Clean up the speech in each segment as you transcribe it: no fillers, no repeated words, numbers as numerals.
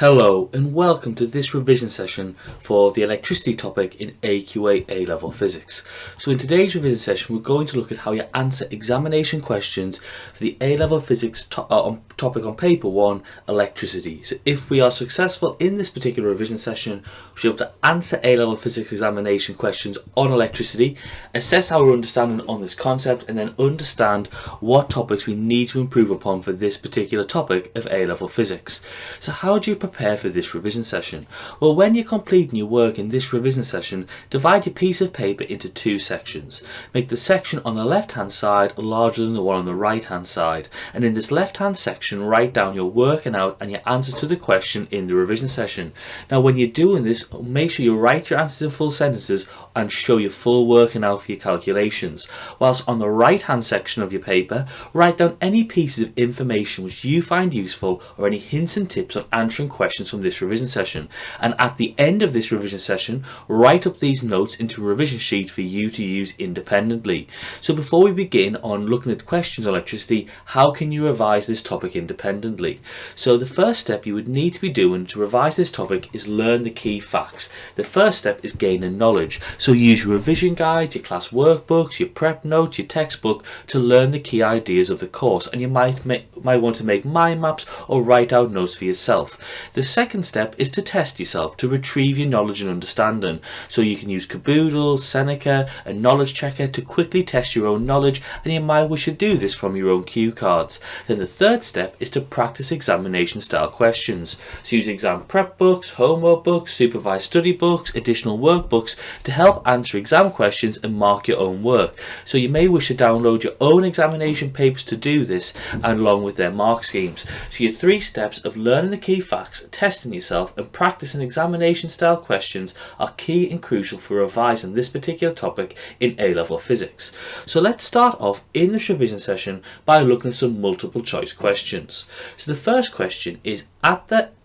Hello and welcome to this revision session for the electricity topic in AQA A-Level Physics. So in today's revision session we're going to look at how you answer examination questions for the A-Level Physics topic on paper 1, electricity. So if we are successful in this particular revision session, we'll be able to answer A-Level Physics examination questions on electricity, assess our understanding on this concept, and then understand what topics we need to improve upon for this particular topic of A-Level Physics. So how do you prepare for this revision session? Well, when you're completing your work in this revision session, divide your piece of paper into two sections. Make the section on the left hand side larger than the one on the right hand side, and in this left hand section write down your working out and your answers to the question in the revision session. Now when you're doing this, make sure you write your answers in full sentences and show your full working out for your calculations. Whilst on the right hand section of your paper, write down any pieces of information which you find useful or any hints and tips on answering questions from this revision session, and at the end of this revision session write up these notes into a revision sheet for you to use independently. So before we begin on looking at questions on electricity, how can you revise this topic independently? So the first step you would need to be doing to revise this topic is learn the key facts. The first step is gaining knowledge, so use your revision guides, your class workbooks, your prep notes, your textbook to learn the key ideas of the course, and you might want to make mind maps or write out notes for yourself. The second step is to test yourself, to retrieve your knowledge and understanding. So you can use Caboodle, Seneca, a knowledge checker to quickly test your own knowledge, and you might wish to do this from your own cue cards. Then the third step is to practice examination style questions. So use exam prep books, homework books, supervised study books, additional workbooks to help answer exam questions and mark your own work. So you may wish to download your own examination papers to do this, and along with their mark schemes. So your three steps of learning the key facts, testing yourself and practicing examination style questions are key and crucial for revising this particular topic in A-Level Physics. So let's start off in this revision session by looking at some multiple choice questions. So the first question is, a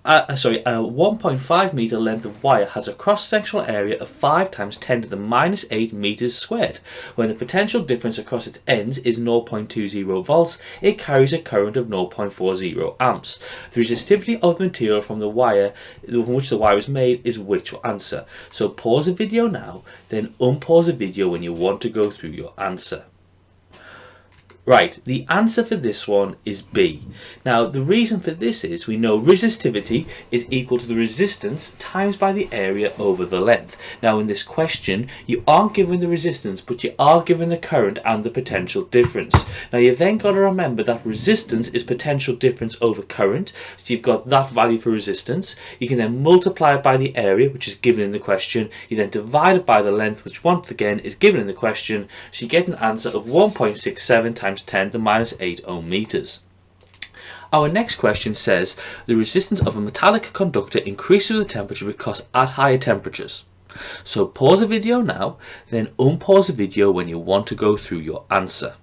1.5 meter length of wire has a cross-sectional area of 5 times 10 to the minus 8 meters squared. When the potential difference across its ends is 0.20 volts, it carries a current of 0.40 amps. The resistivity of the material from which the wire is made is which answer? So pause the video now, then unpause the video when you want to go through your answer. Right, the answer for this one is B. Now the reason for this is we know resistivity is equal to the resistance times by the area over the length. Now in this question you aren't given the resistance, but you are given the current and the potential difference. Now you've then got to remember that resistance is potential difference over current, so you've got that value for resistance. You can then multiply it by the area, which is given in the question. You then divide it by the length, which once again is given in the question, so you get an answer of 1.67 times 10 to the minus 8 ohm meters. Our next question says the resistance of a metallic conductor increases with temperature because at higher temperatures. So pause the video now, then unpause the video when you want to go through your answer.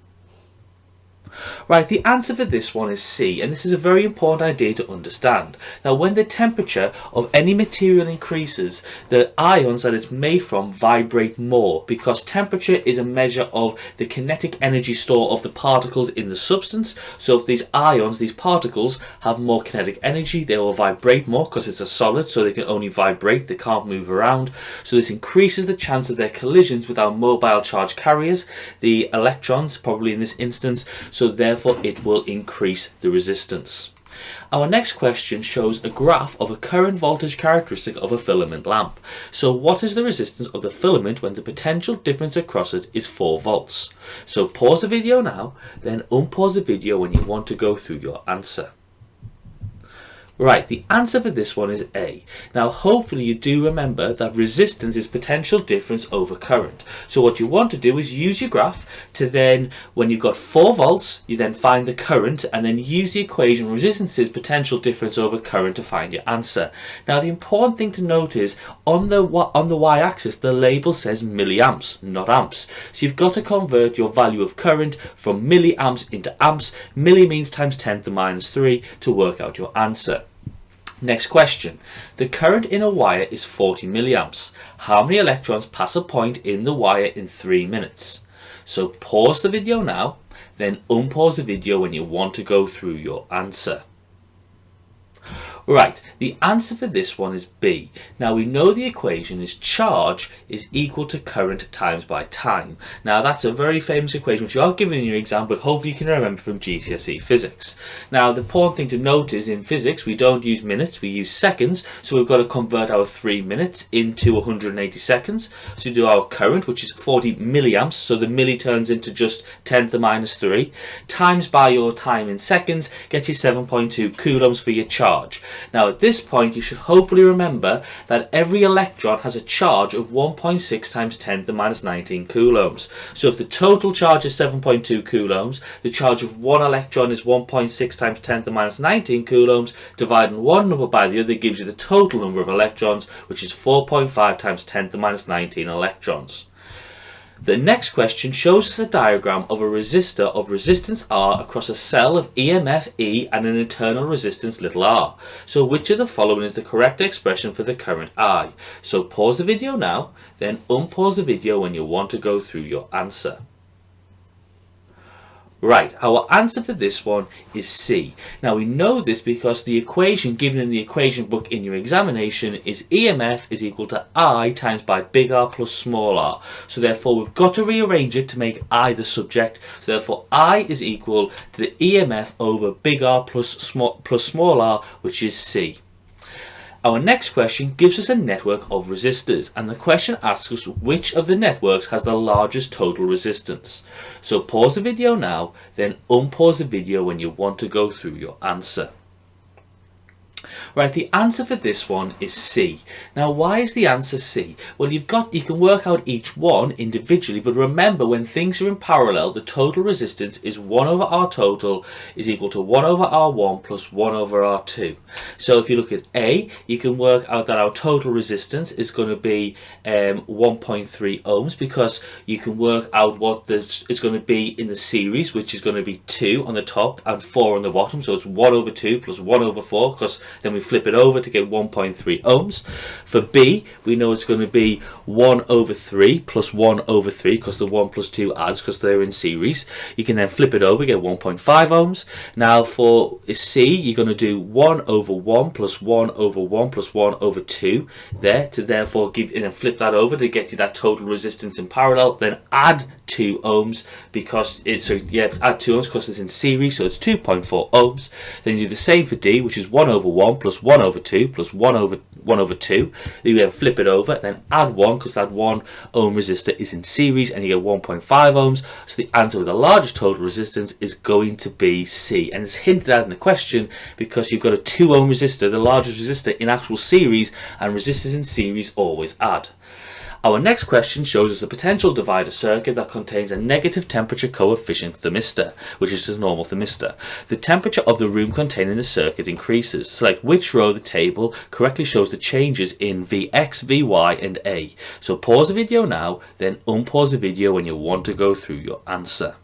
Right, the answer for this one is C, and this is a very important idea to understand. Now when the temperature of any material increases, the ions that it's made from vibrate more, because temperature is a measure of the kinetic energy store of the particles in the substance. So if these ions, these particles, have more kinetic energy, they will vibrate more because it's a solid, so they can only vibrate, they can't move around. So this increases the chance of their collisions with our mobile charge carriers, the electrons probably in this instance, so therefore it will increase the resistance. Our next question shows a graph of a current voltage characteristic of a filament lamp. So what is the resistance of the filament when the potential difference across it is 4 volts? So pause the video now, then unpause the video when you want to go through your answer. Right, the answer for this one is A. Now hopefully you do remember that resistance is potential difference over current. So what you want to do is use your graph to then, when you've got 4 volts, you then find the current and then use the equation resistance is potential difference over current to find your answer. Now the important thing to note is on the y-axis the label says milliamps, not amps. So you've got to convert your value of current from milliamps into amps. Milli means times 10 to the minus 3 to work out your answer. Next question. The current in a wire is 40 milliamps. How many electrons pass a point in the wire in 3 minutes? So pause the video now, then unpause the video when you want to go through your answer. Right, the answer for this one is B. Now we know the equation is charge is equal to current times by time. Now that's a very famous equation which you are given in your exam, but hopefully you can remember from GCSE physics. Now the important thing to note is in physics we don't use minutes, we use seconds, so we've got to convert our 3 minutes into 180 seconds. So we do our current, which is 40 milliamps, so the milli turns into just 10 to the minus 3, times by your time in seconds, gets you 7.2 coulombs for your charge. Now at this point you should hopefully remember that every electron has a charge of 1.6 times 10 to the minus 19 coulombs. So if the total charge is 7.2 coulombs, the charge of one electron is 1.6 times 10 to the minus 19 coulombs, dividing one number by the other gives you the total number of electrons, which is 4.5 times 10 to the minus 19 electrons. The next question shows us a diagram of a resistor of resistance R across a cell of EMF E and an internal resistance r. So which of the following is the correct expression for the current I? So pause the video now, then unpause the video when you want to go through your answer. Right, our answer for this one is C. Now we know this because the equation given in the equation book in your examination is EMF is equal to I times by big R plus small r. So therefore we've got to rearrange it to make I the subject. So therefore I is equal to the EMF over big R plus small r, which is C. Our next question gives us a network of resistors, and the question asks us which of the networks has the largest total resistance. So pause the video now, then unpause the video when you want to go through your answer. Right, the answer for this one is C. Now why is the answer C? Well, you can work out each one individually, but remember when things are in parallel, the total resistance is 1 over R total is equal to 1 over R1 plus 1 over R2. So if you look at A, you can work out that our total resistance is going to be 1.3 ohms, because you can work out what it's going to be in the series, which is going to be 2 on the top and 4 on the bottom. So it's 1 over 2 plus 1 over 4, because then we flip it over to get 1.3 ohms. For B, we know it's going to be 1 over 3 plus 1 over 3, because the 1 plus 2 adds because they're in series. You can then flip it over, get 1.5 ohms. Now for C, you're going to do 1 over 1 plus 1 over 1 plus 1 over 2 there, to therefore give, and then flip that over to get you that total resistance in parallel. Then add 2 ohms because it's, so yeah, add 2 ohms because it's in series, so it's 2.4 ohms. Then you do the same for D, which is 1 over 1 plus 1 over 2 plus 1 over 2. Then you flip it over, then add 1 because that 1 ohm resistor is in series, and you get 1.5 ohms. So the answer with the largest total resistance is going to be C, and it's hinted at in the question because you've got a 2 ohm resistor, the largest resistor in actual series, and resistors in series always add. Our next question shows us a potential divider circuit that contains a negative temperature coefficient thermistor, which is a normal thermistor. The temperature of the room containing the circuit increases. Select which row of the table correctly shows the changes in Vx, Vy and A. So pause the video now, then unpause the video when you want to go through your answer.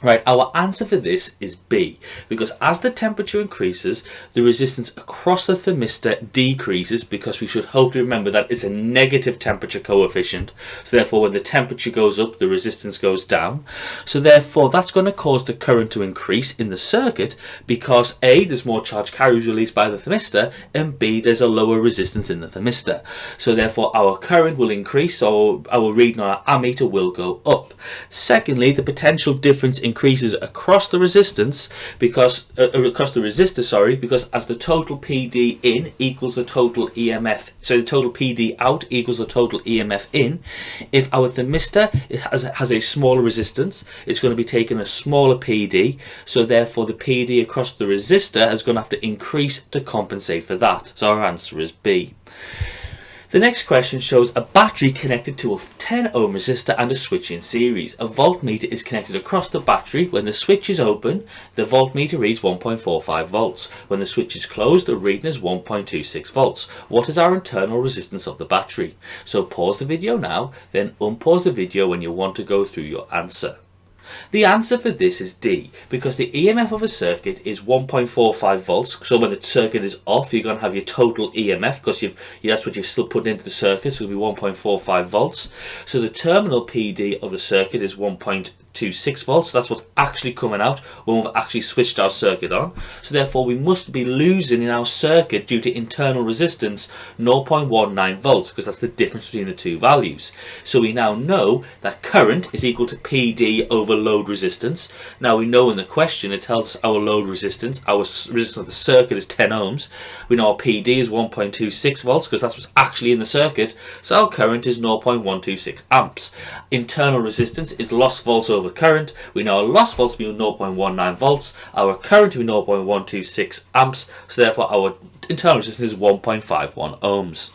Right, our answer for this is B, because as the temperature increases, the resistance across the thermistor decreases, because we should hopefully remember that it's a negative temperature coefficient. So therefore, when the temperature goes up, the resistance goes down. So therefore, that's going to cause the current to increase in the circuit, because A, there's more charge carriers released by the thermistor, and B, there's a lower resistance in the thermistor. So therefore, our current will increase, so our reading on our ammeter will go up. Secondly, the potential difference increases across the resistance because because as the total PD in equals the total EMF, so the total PD out equals the total EMF in. If our thermistor has a smaller resistance, it's going to be taking a smaller PD, so therefore the PD across the resistor is going to have to increase to compensate for that. So our answer is B. The next question shows a battery connected to a 10 ohm resistor and a switch in series. A voltmeter is connected across the battery. When the switch is open, the voltmeter reads 1.45 volts. When the switch is closed, the reading is 1.26 volts. What is our internal resistance of the battery? So pause the video now, then unpause the video when you want to go through your answer. The answer for this is D, because the EMF of a circuit is 1.45 volts. So when the circuit is off, you're going to have your total EMF, because that's what you've still put into the circuit, so it'll be 1.45 volts. So the terminal PD of the circuit is 1.26 0.26 volts. So that's what's actually coming out when we've actually switched our circuit on. So therefore we must be losing in our circuit due to internal resistance 0.19 volts, because that's the difference between the two values. So we now know that current is equal to PD over load resistance. Now we know in the question it tells us our load resistance, our resistance of the circuit is 10 ohms. We know our PD is 1.26 volts because that's what's actually in the circuit. So our current is 0.126 amps. Internal resistance is lost volts over current. We know our lost volts will be 0.19 volts. Our current will be 0.126 amps. So therefore our internal resistance is 1.51 ohms.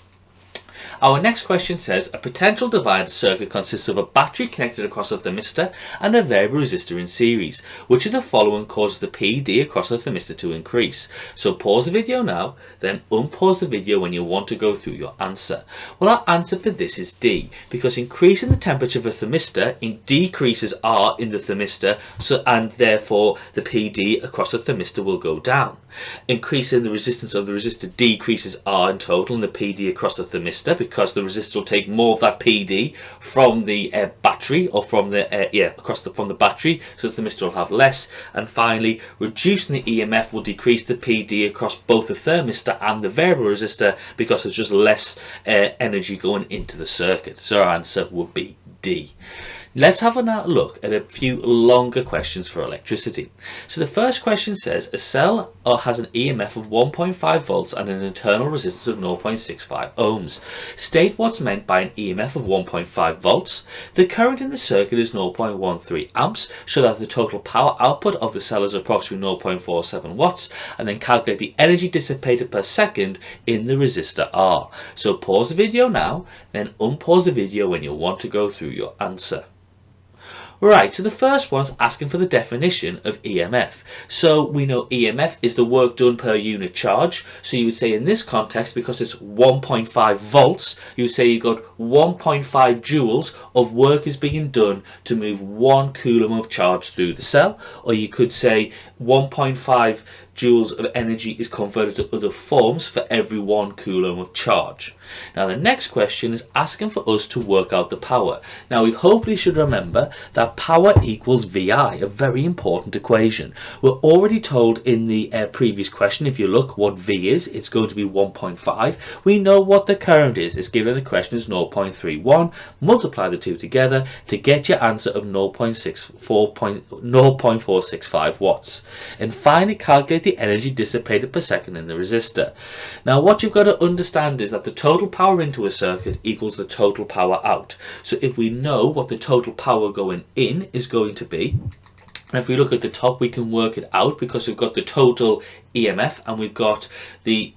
Our next question says a potential divider circuit consists of a battery connected across a thermistor and a variable resistor in series. Which of the following causes the PD across the thermistor to increase? So pause the video now, then unpause the video when you want to go through your answer. Well, our answer for this is D, because increasing the temperature of a thermistor decreases R in the thermistor, and therefore the PD across the thermistor will go down. Increasing the resistance of the resistor decreases R in total and the PD across the thermistor, because the resistor will take more of that PD from the battery, or from the from the battery, so the thermistor will have less. And finally, reducing the EMF will decrease the PD across both the thermistor and the variable resistor, because there's just less energy going into the circuit. So our answer would be D. Let's have a look at a few longer questions for electricity. So the first question says a cell has an EMF of 1.5 volts and an internal resistance of 0.65 ohms. State what's meant by an EMF of 1.5 volts. The current in the circuit is 0.13 amps, so that the total power output of the cell is approximately 0.47 watts, and then calculate the energy dissipated per second in the resistor R. So pause the video now, then unpause the video when you want to go through your answer. Right, so the first one's asking for the definition of EMF. So we know EMF is the work done per unit charge. So you would say in this context, because it's 1.5 volts, you would say you've got 1.5 joules of work is being done to move 1 coulomb of charge through the cell. Or you could say 1.5 joules of energy is converted to other forms for every 1 coulomb of charge. Now the next question is asking for us to work out the power. Now we hopefully should remember that power equals VI, a very important equation. We're already told in the previous question, if you look what V is, it's going to be 1.5. We know what the current is. It's given the question is 0.31. Multiply the two together to get your answer of 0.465 watts. And finally calculate the energy dissipated per second in the resistor. Now what you've got to understand is that the total power into a circuit equals the total power out. So if we know what the total power going in is going to be, and if we look at the top we can work it out, because we've got the total EMF and we've got the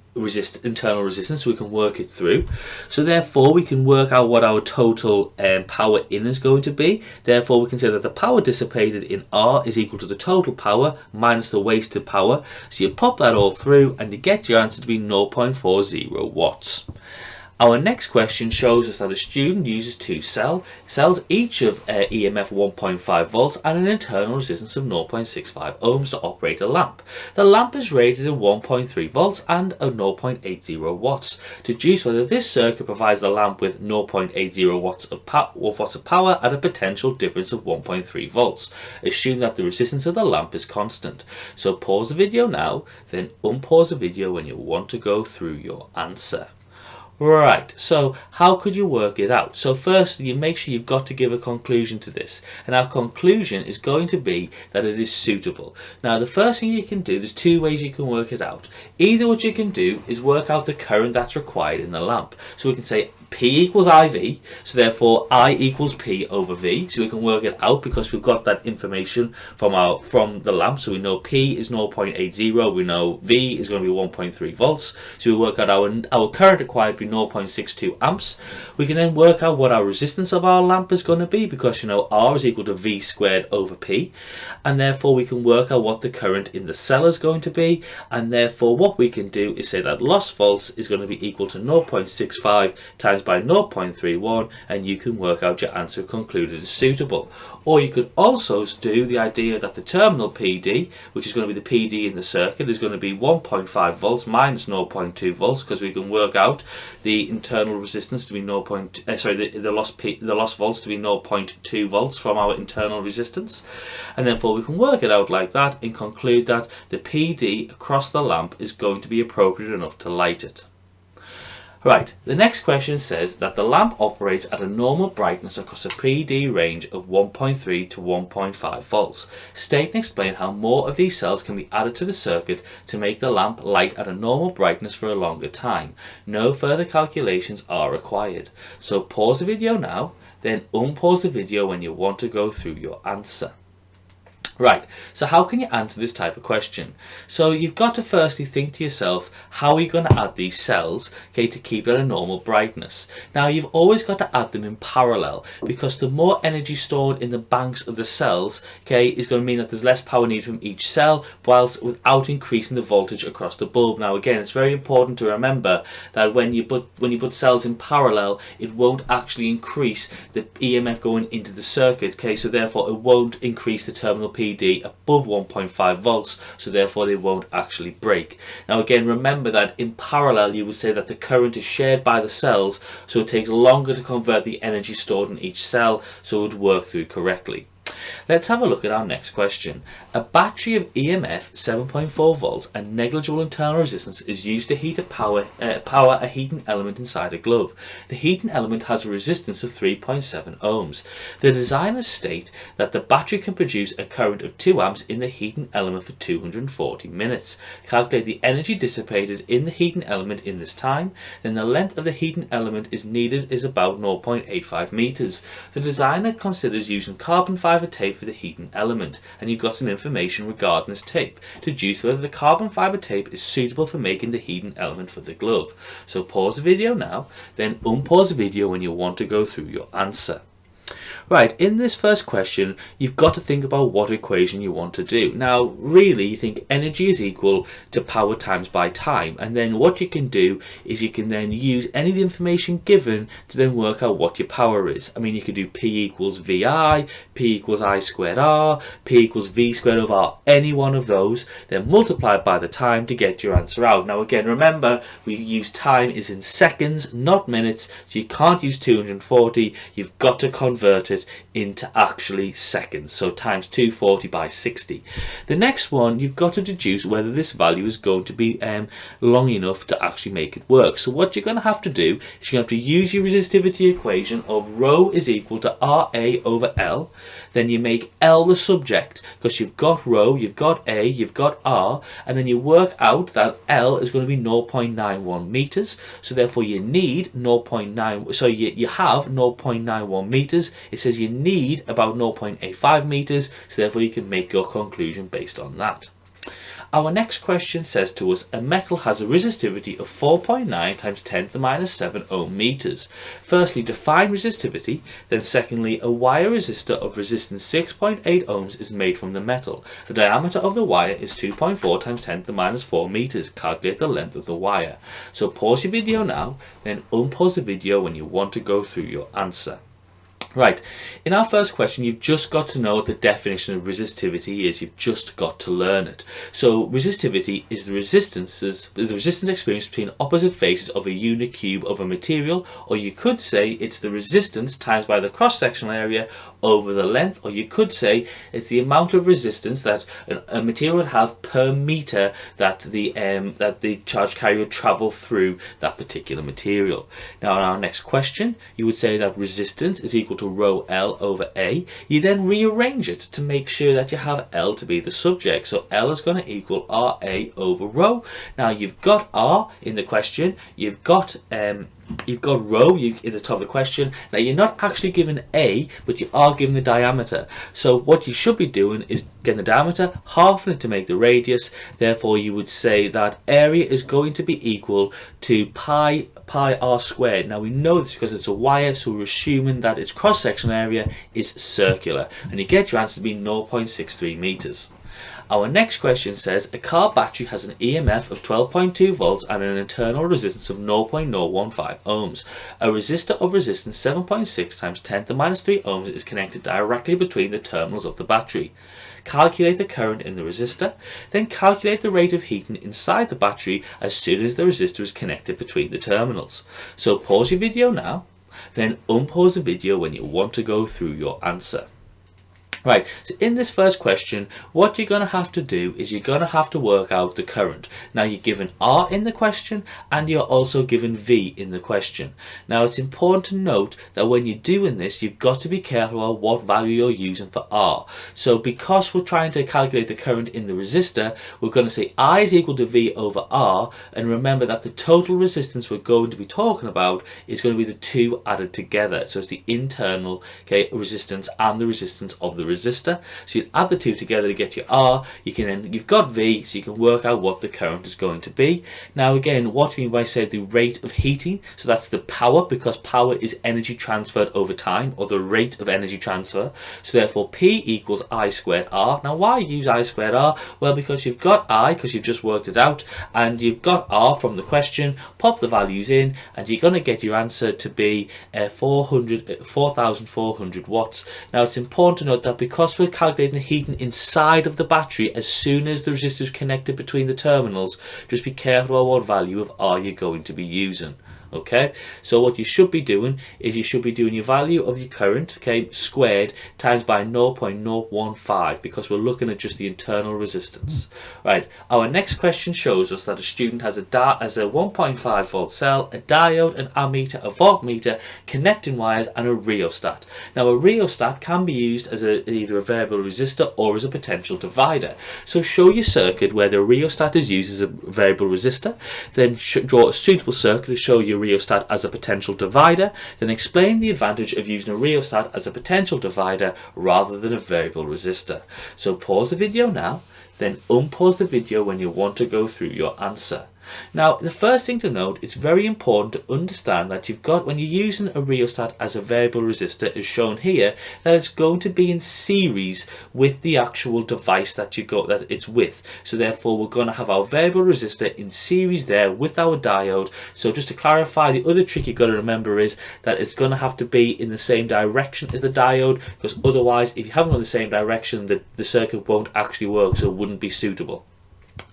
internal resistance, so we can work it through. So therefore we can work out what our total power in is going to be. Therefore we can say that the power dissipated in R is equal to the total power minus the wasted power. So you pop that all through and you get your answer to be 0.40 watts. Our next question shows us that a student uses two cells, each of EMF 1.5 volts and an internal resistance of 0.65 ohms to operate a lamp. The lamp is rated at 1.3 volts and 0.80 watts. To deduce whether this circuit provides the lamp with 0.80 watts of power at a potential difference of 1.3 volts. Assume that the resistance of the lamp is constant. So pause the video now, then unpause the video when you want to go through your answer. Right, so how could you work it out? So first, you make sure you've got to give a conclusion to this. And our conclusion is going to be that it is suitable. Now, the first thing you can do, there's two ways you can work it out. Either what you can do is work out the current that's required in the lamp. So we can say P equals IV, so therefore I equals P over V. So we can work it out because we've got that information from the lamp. So we know P is 0.80, we know V is going to be 1.3 volts. So we work out our current required to be 0.62 amps. We can then work out what our resistance of our lamp is going to be, because you know R is equal to V squared over P. And therefore we can work out what the current in the cell is going to be. And therefore what we can do is say that lost volts is going to be equal to 0.65 times multiplies by 0.31 and you can work out your answer concluded as suitable. Or you could also do the idea that the terminal PD, which is going to be the PD in the circuit, is going to be 1.5 volts minus 0.2 volts, because we can work out the internal resistance to be the lost volts to be 0.2 volts from our internal resistance, and therefore we can work it out like that and conclude that the PD across the lamp is going to be appropriate enough to light it. Right, the next question says that the lamp operates at a normal brightness across a PD range of 1.3 to 1.5 volts. State and explain how more of these cells can be added to the circuit to make the lamp light at a normal brightness for a longer time. No further calculations are required. So pause the video now, then unpause the video when you want to go through your answer. Right, so how can you answer this type of question? So you've got to firstly think to yourself, how are you going to add these cells, okay, to keep it at a normal brightness? Now you've always got to add them in parallel, because the more energy stored in the banks of the cells, okay, is going to mean that there's less power needed from each cell, whilst without increasing the voltage across the bulb. Now again, it's very important to remember that when you put cells in parallel, it won't actually increase the EMF going into the circuit, okay, so therefore it won't increase the terminal PD above 1.5 volts, so therefore they won't actually break. Now again, remember that in parallel you would say that the current is shared by the cells, so it takes longer to convert the energy stored in each cell, so it would work through correctly. Let's have a look at our next question. A battery of EMF 7.4 volts and negligible internal resistance is used to power a heating element inside a glove. The heating element has a resistance of 3.7 ohms. The designers state that the battery can produce a current of 2 amps in the heating element for 240 minutes. Calculate the energy dissipated in the heating element in this time. Then the length of the heating element is about 0.85 meters. The designer considers using carbon fiber tape for the heating element, and you've got some information regarding this tape to deduce whether the carbon fiber tape is suitable for making the heating element for the glove. So pause the video now, then unpause the video when you want to go through your answer. Right, in this first question, you've got to think about what equation you want to do. Now, really, you think energy is equal to power times by time, and then what you can do is you can then use any of the information given to then work out what your power is. I mean, you could do P equals VI, P equals I squared R, P equals V squared over R, any one of those, then multiply it by the time to get your answer out. Now, again, remember, we use time is in seconds, not minutes, so you can't use 240, you've got to convert it into actually seconds, so times 240 by 60. The next one, you've got to deduce whether this value is going to be long enough to actually make it work. So what you're going to have to do is you have to use your resistivity equation of rho is equal to RA over L. Then you make L the subject, because you've got rho, you've got A, you've got R, and then you work out that L is going to be 0.91 meters, so therefore you need 0.9, so you have 0.91 meters. It says you need about 0.85 meters, so therefore you can make your conclusion based on that. Our next question says to us, a metal has a resistivity of 4.9 times 10 to the minus 7 ohm meters. Firstly, define resistivity, then secondly, a wire resistor of resistance 6.8 ohms is made from the metal. The diameter of the wire is 2.4 times 10 to the minus 4 meters. Calculate the length of the wire. So pause your video now, then unpause the video when you want to go through your answer. Right, in our first question, you've just got to know what the definition of resistivity is. You've just got to learn it. So resistivity is the resistance experienced between opposite faces of a unit cube of a material, or you could say it's the resistance times by the cross-sectional area over the length, or you could say it's the amount of resistance that a material would have per meter that the charge carrier would travel through that particular material. Now in our next question, you would say that resistance is equal to rho L over A. You then rearrange it to make sure that you have L to be the subject. So L is going to equal RA over rho. Now you've got R in the question, you've got rho in the top of the question. Now you're not actually given A, but you are given the diameter. So what you should be doing is getting the diameter, halving it to make the radius. Therefore you would say that area is going to be equal to pi r squared. Now we know this because it's a wire, so we're assuming that its cross-sectional area is circular, and you get your answer to be 0.63 meters. Our next question says a car battery has an EMF of 12.2 volts and an internal resistance of 0.015 ohms. A resistor of resistance 7.6 times 10 to the minus 3 ohms is connected directly between the terminals of the battery. Calculate the current in the resistor, then calculate the rate of heating inside the battery as soon as the resistor is connected between the terminals. So pause your video now, then unpause the video when you want to go through your answer. Right, so in this first question, what you're going to have to do is you're going to have to work out the current. Now you're given R in the question and you're also given V in the question. Now it's important to note that when you're doing this, you've got to be careful of what value you're using for R. So because we're trying to calculate the current in the resistor, we're going to say I is equal to V over R, and remember that the total resistance we're going to be talking about is going to be the two added together. So it's the internal resistance and the resistance of the resistor. So you add the two together to get your R. You've got V, so you can work out what the current is going to be. Now again, what do you mean by say the rate of heating? So that's the power, because power is energy transferred over time, or the rate of energy transfer. So therefore P equals I squared R. Now why use I squared R? Well, because you've got I, because you've just worked it out, and you've got R from the question. Pop the values in and you're going to get your answer to be 4,400 watts. Now it's important to note that because we're calculating the heating inside of the battery as soon as the resistor is connected between the terminals, just be careful about what value of R you're going to be using. Okay, so what you should be doing is you should be doing your value of your current, okay, squared times by 0.015, because we're looking at just the internal resistance. Right, our next question shows us that a student has a 1.5 volt cell, a diode, an ammeter, a voltmeter, connecting wires, and a rheostat. Now a rheostat can be used as either a variable resistor or as a potential divider. So show your circuit where the rheostat is used as a variable resistor, then draw a suitable circuit to show your rheostat as a potential divider, then explain the advantage of using a rheostat as a potential divider rather than a variable resistor. So pause the video now, then unpause the video when you want to go through your answer. Now the first thing to note, it's very important to understand that you've got, when you're using a rheostat as a variable resistor as shown here, that it's going to be in series with the actual device that it's with. So therefore we're going to have our variable resistor in series there with our diode. So just to clarify, the other trick you've got to remember is that it's going to have to be in the same direction as the diode, because otherwise if you haven't got the same direction, the circuit won't actually work, so it wouldn't be suitable.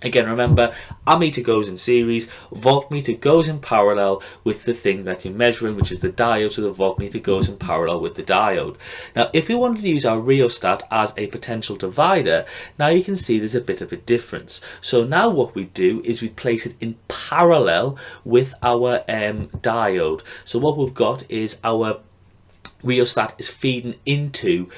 Again, remember, ammeter goes in series, voltmeter goes in parallel with the thing that you're measuring, which is the diode, so the voltmeter goes in parallel with the diode. Now, if we wanted to use our rheostat as a potential divider, now you can see there's a bit of a difference. So now what we do is we place it in parallel with our diode. So what we've got is our rheostat is feeding into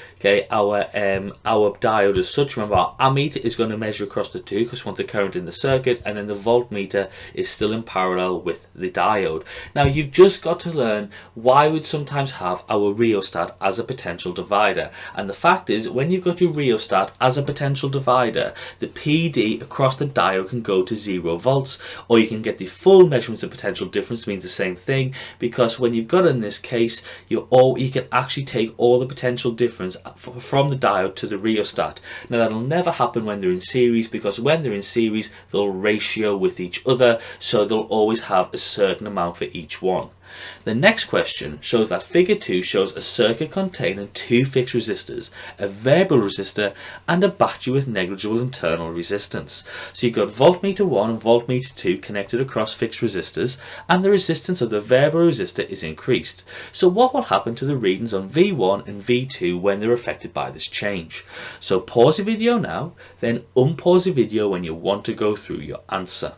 our diode as such. Remember, our ammeter is going to measure across the two because we want the current in the circuit, and then the voltmeter is still in parallel with the diode. Now you've just got to learn why we'd sometimes have our rheostat as a potential divider, and the fact is, when you've got your rheostat as a potential divider, the PD across the diode can go to 0 volts, or you can get the full measurements of potential difference, means the same thing, because when you've got, in this case, you can actually take all the potential difference from the diode to the rheostat. Now that'll never happen when they're in series, because when they're in series they'll ratio with each other, so they'll always have a certain amount for each one. The next question shows that figure 2 shows a circuit containing two fixed resistors, a variable resistor and a battery with negligible internal resistance. So you've got voltmeter 1 and voltmeter 2 connected across fixed resistors, and the resistance of the variable resistor is increased. So what will happen to the readings on V1 and V2 when they're affected by this change? So pause the video now, then unpause the video when you want to go through your answer.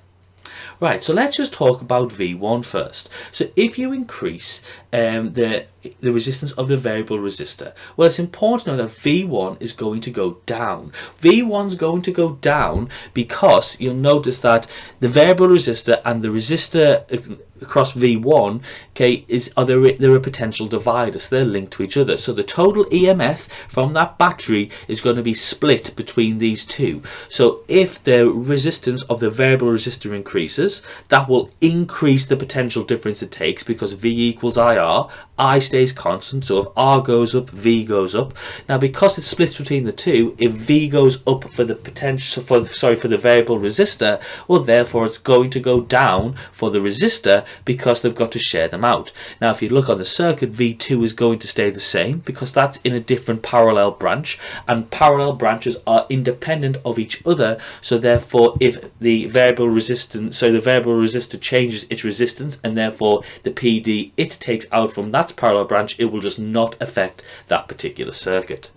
Right, so let's just talk about V1 first. So if you increase the resistance of the variable resistor, well, it's important to know that V1 is going to go down. V1's going to go down because you'll notice that the variable resistor and the resistor across V1, they're a potential divider, so they're linked to each other. So the total EMF from that battery is going to be split between these two. So if the resistance of the variable resistor increases, that will increase the potential difference it takes, because V equals IR. I stays constant, so if R goes up, V goes up. Now because it splits between the two, if V goes up for the potential for the variable resistor, well therefore it's going to go down for the resistor because they've got to share them out. Now if you look on the circuit, V2 is going to stay the same because that's in a different parallel branch, and parallel branches are independent of each other, so therefore if the variable resistor changes its resistance and therefore the PD it takes out from that parallel branch, it will just not affect that particular circuit.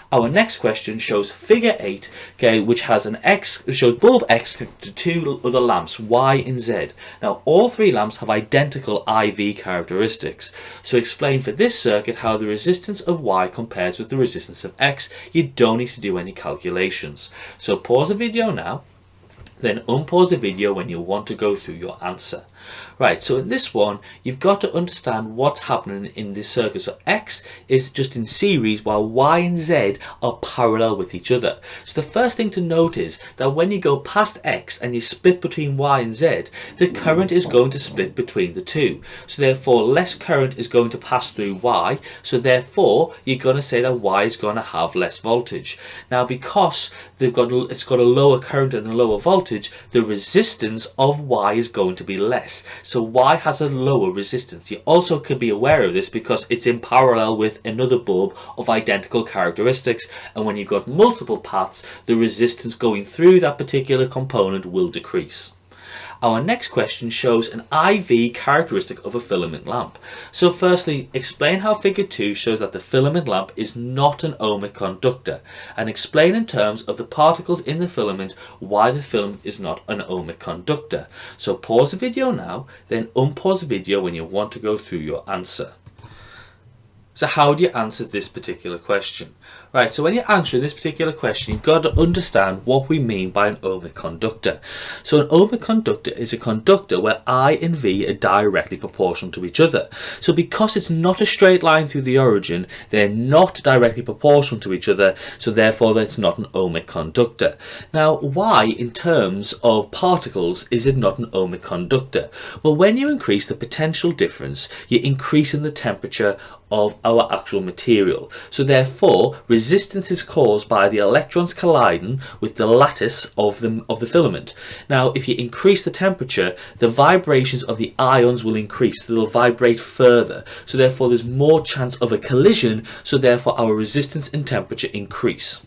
Our next question shows figure 8, okay, which has shows bulb X connected to two other lamps, Y and Z. Now all three lamps have identical IV characteristics. So explain for this circuit how the resistance of Y compares with the resistance of X. You don't need to do any calculations. So pause the video now, then unpause the video when you want to go through your answer. Right, so in this one, you've got to understand what's happening in this circuit. So X is just in series while Y and Z are parallel with each other. So the first thing to note is that when you go past X and you split between Y and Z, the current is going to split between the two. So therefore, less current is going to pass through Y. So therefore, you're going to say that Y is going to have less voltage. Now, because it's got a lower current and a lower voltage, the resistance of Y is going to be less. So Y has a lower resistance. You also can be aware of this because it's in parallel with another bulb of identical characteristics, and when you've got multiple paths, the resistance going through that particular component will decrease. Our next question shows an IV characteristic of a filament lamp. So firstly, explain how figure 2 shows that the filament lamp is not an ohmic conductor, and explain in terms of the particles in the filament why the filament is not an ohmic conductor. So pause the video now, then unpause the video when you want to go through your answer. So how do you answer this particular question? Right, so when you're answering this particular question, you've got to understand what we mean by an ohmic conductor. So an ohmic conductor is a conductor where I and V are directly proportional to each other. So because it's not a straight line through the origin, they're not directly proportional to each other, so therefore that's not an ohmic conductor. Now, why in terms of particles is it not an ohmic conductor? Well, when you increase the potential difference, you're increasing the temperature of our actual material. So therefore, resistance is caused by the electrons colliding with the lattice of the filament. Now, if you increase the temperature, the vibrations of the ions will increase. They'll vibrate further. So therefore, there's more chance of a collision. So therefore, our resistance and temperature increase.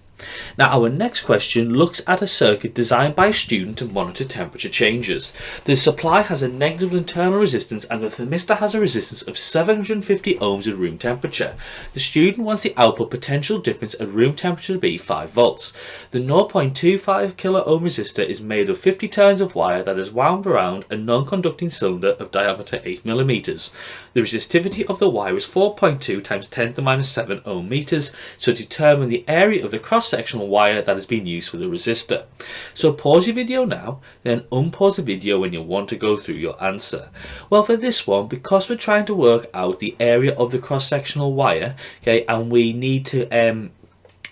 Now our next question looks at a circuit designed by a student to monitor temperature changes. The supply has a negative internal resistance and the thermistor has a resistance of 750 ohms at room temperature. The student wants the output potential difference at room temperature to be 5 volts. The 0.25 kilo ohm resistor is made of 50 turns of wire that is wound around a non-conducting cylinder of diameter 8 millimeters. The resistivity of the wire is 4.2 times 10 to the minus 7 ohm meters, so determine the area of the cross-sectional wire that has been used for the resistor. So pause your video now, then unpause the video when you want to go through your answer. Well, for this one, because we're trying to work out the area of the cross-sectional wire, okay, and we need to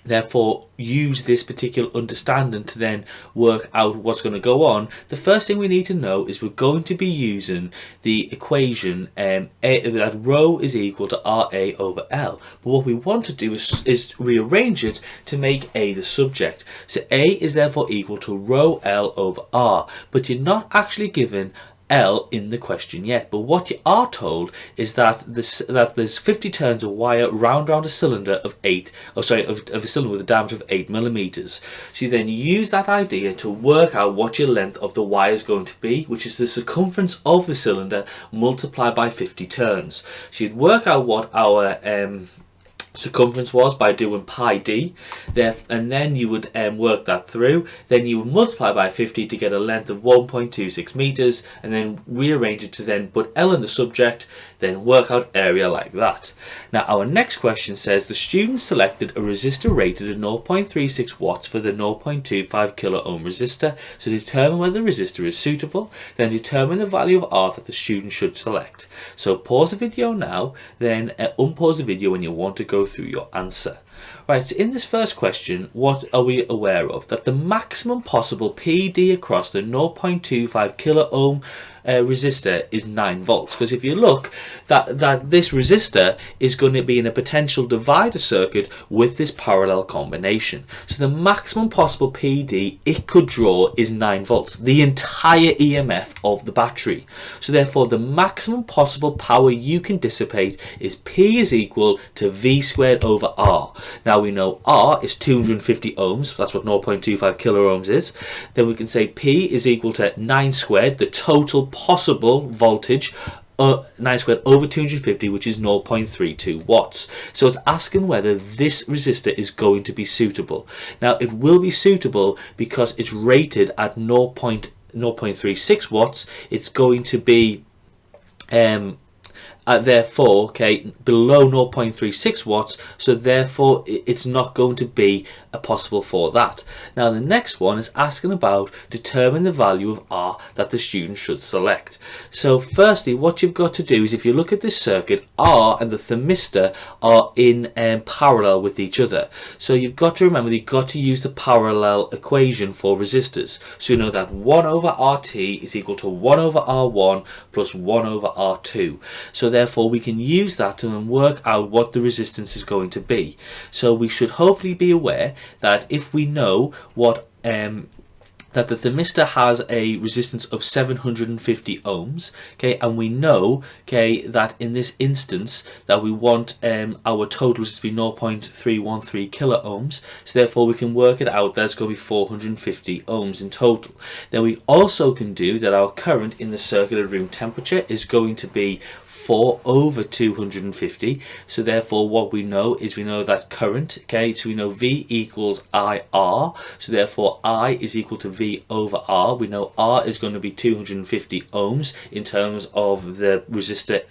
therefore use this particular understanding to then work out what's going to go on, the first thing we need to know is we're going to be using the equation that rho is equal to RA over L. But what we want to do is rearrange it to make A the subject. So A is therefore equal to rho L over R, but you're not actually given L in the question yet, but what you are told is that there's 50 turns of wire round a cylinder of a cylinder with a diameter of 8 millimeters. So you then use that idea to work out what your length of the wire is going to be, which is the circumference of the cylinder multiplied by 50 turns. So you'd work out what our circumference was by doing pi d there, and then you would work that through. Then you would multiply by 50 to get a length of 1.26 meters, and then rearrange it to then put L in the subject, then work out area like that. Now our next question says the student selected a resistor rated at 0.36 watts for the 0.25 kilo ohm resistor. So determine whether the resistor is suitable, then determine the value of R that the student should select. So pause the video now, then unpause the video when you want to go through your answer. Right, so in this first question, what are we aware of? That the maximum possible PD across the 0.25 kilo ohm resistor is 9 volts, because if you look, that this resistor is going to be in a potential divider circuit with this parallel combination. So the maximum possible PD it could draw is 9 volts, the entire EMF of the battery. So therefore the maximum possible power you can dissipate is P is equal to V squared over R. Now we know R is 250 ohms, that's what 0.25 kilo ohms is. Then we can say P is equal to 9 squared, the total possible voltage, 9 squared over 250, which is 0.32 watts. So it's asking whether this resistor is going to be suitable. Now it will be suitable because it's rated at 0.36 watts. It's going to be therefore, okay, below 0.36 watts, so therefore it's not going to be possible for that. Now the next one is asking about determine the value of R that the student should select. So firstly, what you've got to do is, if you look at this circuit, R and the thermistor are in parallel with each other. So you've got to remember you've got to use the parallel equation for resistors. So you know that 1 over RT is equal to 1 over R1 plus 1 over R2. So therefore we can use that to work out what the resistance is going to be. So we should hopefully be aware that if we know what that the thermistor has a resistance of 750 ohms, okay, and we know, okay, that in this instance that we want our total to be 0.313 kilo ohms, so therefore we can work it out that it's going to be 450 ohms in total. Then we also can do that our current in the circuit at room temperature is going to be 4 over 250. So therefore what we know is we know that current, okay, so we know V equals IR, so therefore I is equal to V over R. We know R is going to be 250 ohms in terms of the resistor,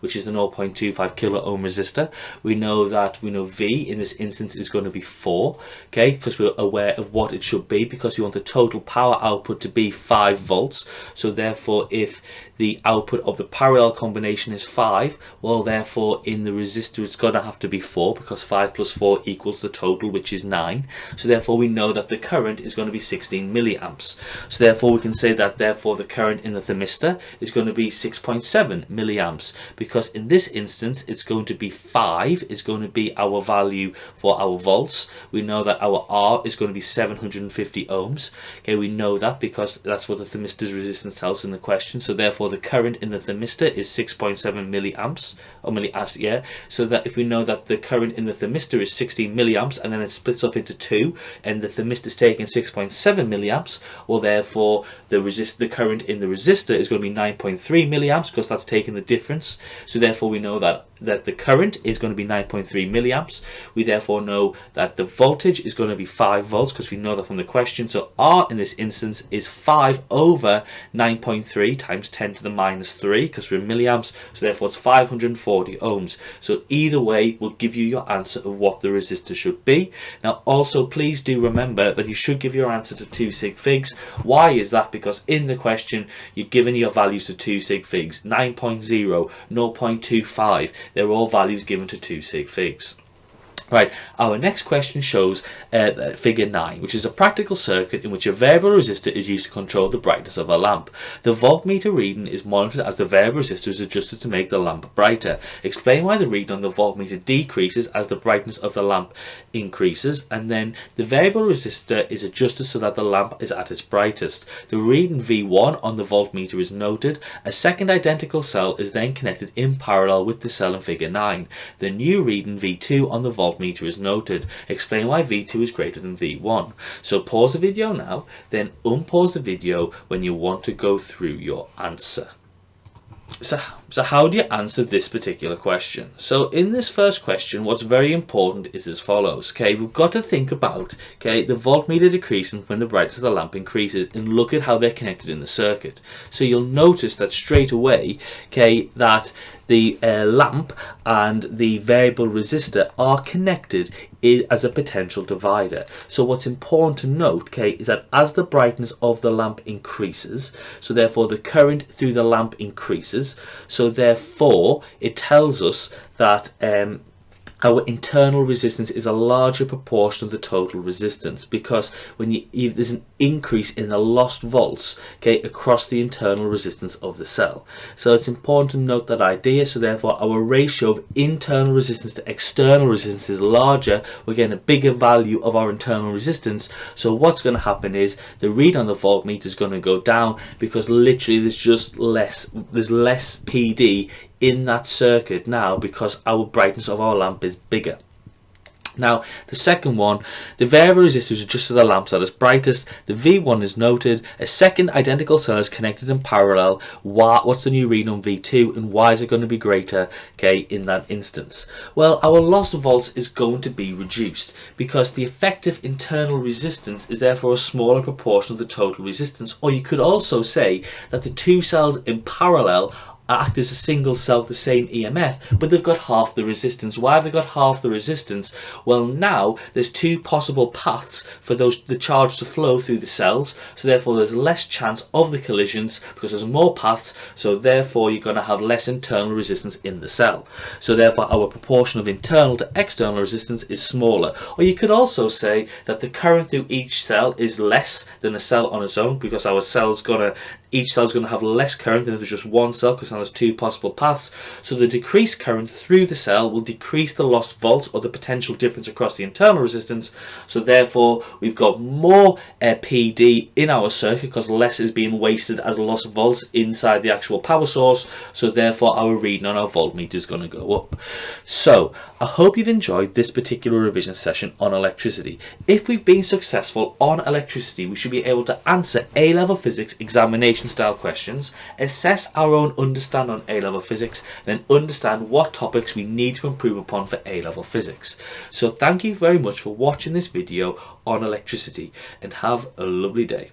which is the 0.25 kilo ohm resistor. We know that V in this instance is going to be 4, okay, because we're aware of what it should be, because we want the total power output to be 5 volts. So therefore if the output of the parallel combination is 5, well therefore in the resistor it's going to have to be 4, because 5 plus 4 equals the total, which is 9. So therefore we know that the current is going to be 16 milliamps. So therefore we can say that therefore the current in the thermistor is going to be 6.7 milliamps, because in this instance it's going to be 5 is going to be our value for our volts. We know that our R is going to be 750 ohms. Okay, we know that because that's what the thermistor's resistance tells us in the question. So therefore the current in the thermistor is 6.7 milliamps, or milliamps, yeah. So that if we know that the current in the thermistor is 16 milliamps and then it splits up into 2 and the thermistor is taking 6.7 milliamps, well therefore the current in the resistor is going to be 9.3 milliamps, because that's taking the difference. So therefore we know that the current is going to be 9.3 milliamps. We therefore know that the voltage is going to be 5 volts, because we know that from the question. So R in this instance is 5 over 9.3 times 10 to the minus 3, because we're in milliamps, so therefore it's 540 ohms. So either way will give you your answer of what the resistor should be. Now also please do remember that you should give your answer to 2 sig figs. Why is that? Because in the question you're given your values to 2 sig figs, 9.0, 0.25, they're all values given to 2 sig figs. Right, our next question shows figure 9, which is a practical circuit in which a variable resistor is used to control the brightness of a lamp. The voltmeter reading is monitored as the variable resistor is adjusted to make the lamp brighter. Explain why the reading on the voltmeter decreases as the brightness of the lamp increases, and then the variable resistor is adjusted so that the lamp is at its brightest. The reading V1 on the voltmeter is noted. A second identical cell is then connected in parallel with the cell in figure 9. The new reading V2 on the voltmeter is noted. Explain why V2 is greater than V1. So pause the video now, then unpause the video when you want to go through your answer. So how do you answer this particular question? So in this first question, what's very important is as follows. Okay, we've got to think about, okay, the voltmeter decreasing when the brightness of the lamp increases, and look at how they're connected in the circuit. So you'll notice that straight away, okay, that the lamp and the variable resistor are connected as a potential divider. So what's important to note, okay, is that as the brightness of the lamp increases, so therefore the current through the lamp increases, so therefore it tells us that our internal resistance is a larger proportion of the total resistance, because if there's an increase in the lost volts, okay, across the internal resistance of the cell. So it's important to note that idea. So therefore our ratio of internal resistance to external resistance is larger. We're getting a bigger value of our internal resistance. So what's going to happen is the read on the voltmeter is going to go down, because literally there's less PD in that circuit now, because our brightness of our lamp is bigger. Now the second one, the variable resistor is just so the lamp's at its brightest. The V1 is noted. A second identical cell is connected in parallel. What's the new read on V2, and why is it going to be greater, okay, in that instance? Well, our lost volts is going to be reduced, because the effective internal resistance is therefore a smaller proportion of the total resistance. Or you could also say that the two cells in parallel act as a single cell with the same EMF, but they've got half the resistance. Why have they got half the resistance? Well, now there's two possible paths for the charge to flow through the cells, so therefore there's less chance of the collisions because there's more paths, so therefore you're going to have less internal resistance in the cell. So therefore our proportion of internal to external resistance is smaller. Or you could also say that the current through each cell is less than a cell on its own, because each cell is going to have less current than if there's just one cell, because now there's two possible paths. So the decreased current through the cell will decrease the lost volts, or the potential difference across the internal resistance. So therefore we've got more PD in our circuit, because less is being wasted as lost volts inside the actual power source. So therefore our reading on our voltmeter is going to go up. So I hope you've enjoyed this particular revision session on electricity. If we've been successful on electricity, we should be able to answer A-level physics examination style questions, assess our own understanding on A-level physics, then understand what topics we need to improve upon for A-level physics. So thank you very much for watching this video on electricity, and have a lovely day.